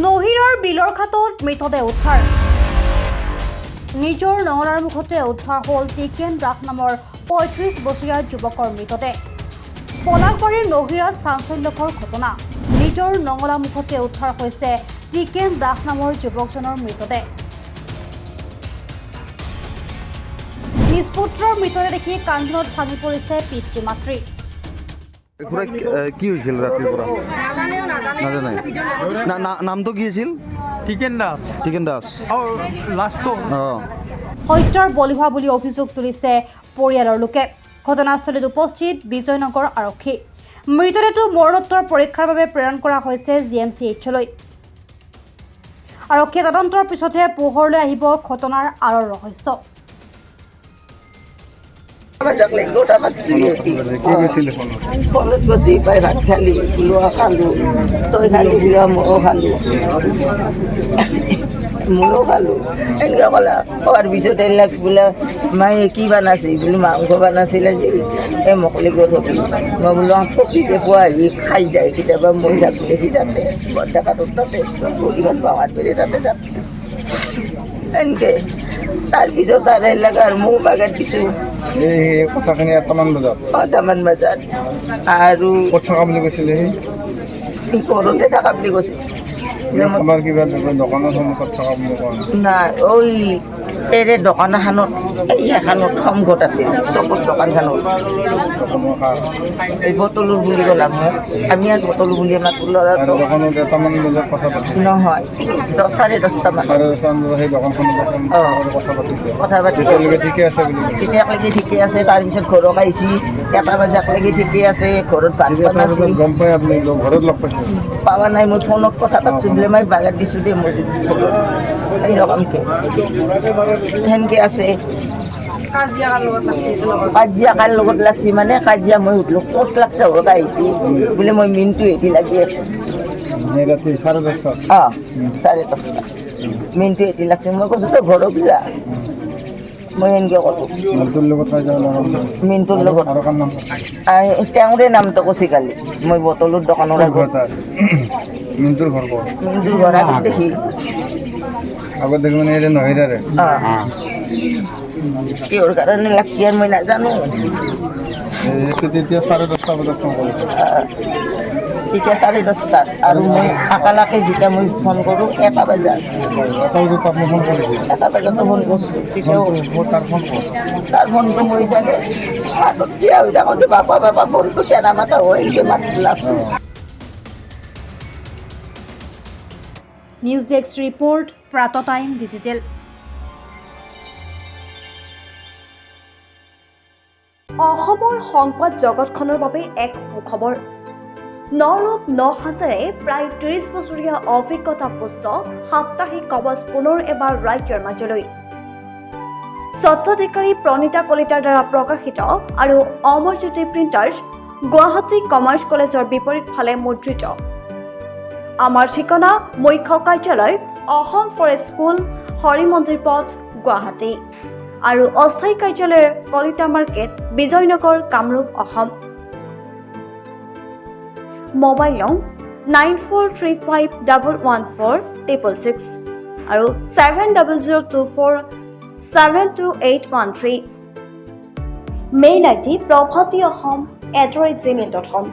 নহিৰৰ বিলৰ ঘাটত মৃতদেহ উদ্ধাৰ নিজৰ নঙলাৰ মুখতে উদ্ধাৰ হ'ল টিকেন দাস নামৰ ৩৫ বছৰীয়া যুৱকৰ মৃতদেহ পলাকবাৰীৰ নহিৰাত চাঞ্চল্যকৰ ঘটনা নিজৰ নঙলা মুখতে উদ্ধাৰ হৈছে টিকেন দাস নামৰ যুৱকজনৰ মৃতদেহ নিজ পুত্ৰৰ মৃতদেহ দেখি কান্দোনত ভাঙি পৰিছে পিতৃ মাতৃ কি হৈছিল ৰাতিৰ পৰা নাজানে নামটো কি আছিল টিকেন দাস হত্যাৰ বলি হোৱা বুলি অভিযোগ তুলিছে পৰিয়ালৰ লোকে ঘটনাস্থলীত উপস্থিত বিজয়নগৰ আৰক্ষী মৃতদেহটো মৰণোত্তৰ পৰীক্ষাৰ বাবে প্ৰেৰণ কৰা হৈছে GMCHলৈ আৰক্ষী তদন্তৰ পিছতহে পোহৰলৈ আহিব ঘটনাৰ আঁৰৰ ৰহস্য ফলত বসি পাই ভাত খালি লোৱা খালো তই খালি বিয়া ময়ো খালো এনেকৈ ক'লা খোৱাৰ পিছত এইবিলাক বোলে মায়ে কি বনাইছে বোলো মাংস বনাইছিল আজি এই মকলি গধূলি মই বোলো ফচিতে পোৱা আহি খাই যায় কেতিয়াবা মই থাকোঁ দেখি তাতে বৰডেকাটোত তাতে ভৰিখন পাৱাত পেৰে তাতে থাকছে এনেকৈ তাৰপিছত আৰু এইবিলাক আৰু ময়ো বাগাত দিছোঁ এই কথাখিনি এটামান বজাত আৰু ক'ত থকা বুলি কৈছিলে ঘৰতে থকা বুলি কৈছে আমাৰ কিবা দোকানৰ সন্মুখত থকা বুলি কোৱা নাই ওই এৰে দোকান এখনত এখনত সন্মুখত আছিল চকুৰ দোকানখনত এই বটলুৰ বুলি ক'লাম মোক আমি আৰু বটলু বুলি আমাক ল'ৰাটো দোকানত এটামান বজাত কথা পাতিছে নহয় 10:30মান সেই দোকানখনত কথা পাতি ঠিকে আছে বুলি তেতিয়ালৈকে ঠিকে আছে তাৰপিছত ঘৰত আহিছি 1 বজালৈকে ঠিকে আছে ঘৰত ভাত বনাইছে গম পাই আপুনি ঘৰত লগ পাইছে পাৱা নাই মই ফোনত কথা পাতিছোঁ বোলে মই বাগাত দিছোঁ দেই মই এই ৰকমকৈ সেনেকৈ আছে কাজিয়া কাৰ লগত লাগছি মানে কাজিয়া মই সুধিলোঁ ক'ত লাগছে হ'ব কাহিনী বোলে মই মিনটো হেৰি লাগি আছোঁ ৰাতি 10:30 অঁ 10:30 মিনটো হেৰি লাগছে মই কৈছোঁ তই ঘৰত যা মই সেনেকৈ ক'লোঁ মিনটোৰ লগত তেওঁৰে নামটো কৈছে কালি মই বটলৰ দোকানৰ আগত মিন্টুৰ ঘৰ ক'ত মিনটোৰ ঘৰ আগত দেখি মানে এৰে নহিৰাৰে অঁ কিহৰ কাৰণে লাগছি আৰু মই নাজানো তেতিয়া 10:30 বজাত ফোন কৰিছে এতিয়া 10:30 আৰু মই আকালাকে যেতিয়া মই ফোন কৰোঁ 1 বজাত আপুনি ফোন কৰিছে 1 বজাতো ফোন কৰিছোঁ তেতিয়াও তাৰ ফোনটো মই জানে হাতত দিয়া হৈ থাকোঁতে বাপা ফোনটো কেনা মাতা হয় এনেকৈ মাত লাছোঁ নিউজ ডেস্ক ৰিপৰ্ট প্ৰাত টাইম ডিজিটেল অসমৰ সংবাদ জগতখনৰ বাবে এক সুখবৰ নৰূপ নসাজেৰে প্ৰায় 30 বছৰীয়া অভিজ্ঞতাপুষ্ট সাপ্তাহিক কবচ পুনৰ এবাৰ ৰাজ্যৰ মাজলৈ স্বত্বাধিকাৰী প্ৰণীতা কলিতাৰ দ্বাৰা প্ৰকাশিত আৰু অমৰজ্যোতি প্ৰিণ্টাৰ্ছ গুৱাহাটী কমাৰ্চ কলেজৰ বিপৰীত ফালে মুদ্ৰিত আমাৰ ঠিকনা মুখ্য কাৰ্যালয় অসম ফৰেষ্ট স্কুল হৰি মন্দিৰ পথ গুৱাহাটী আৰু অস্থায়ী কাৰ্যালয় কলিতা মাৰ্কেট বিজয়নগৰ কামৰূপ অসম মোবাইল নং 9435114666 আৰু 7024722813 মেইল ID prabhati.ahom@gmail.com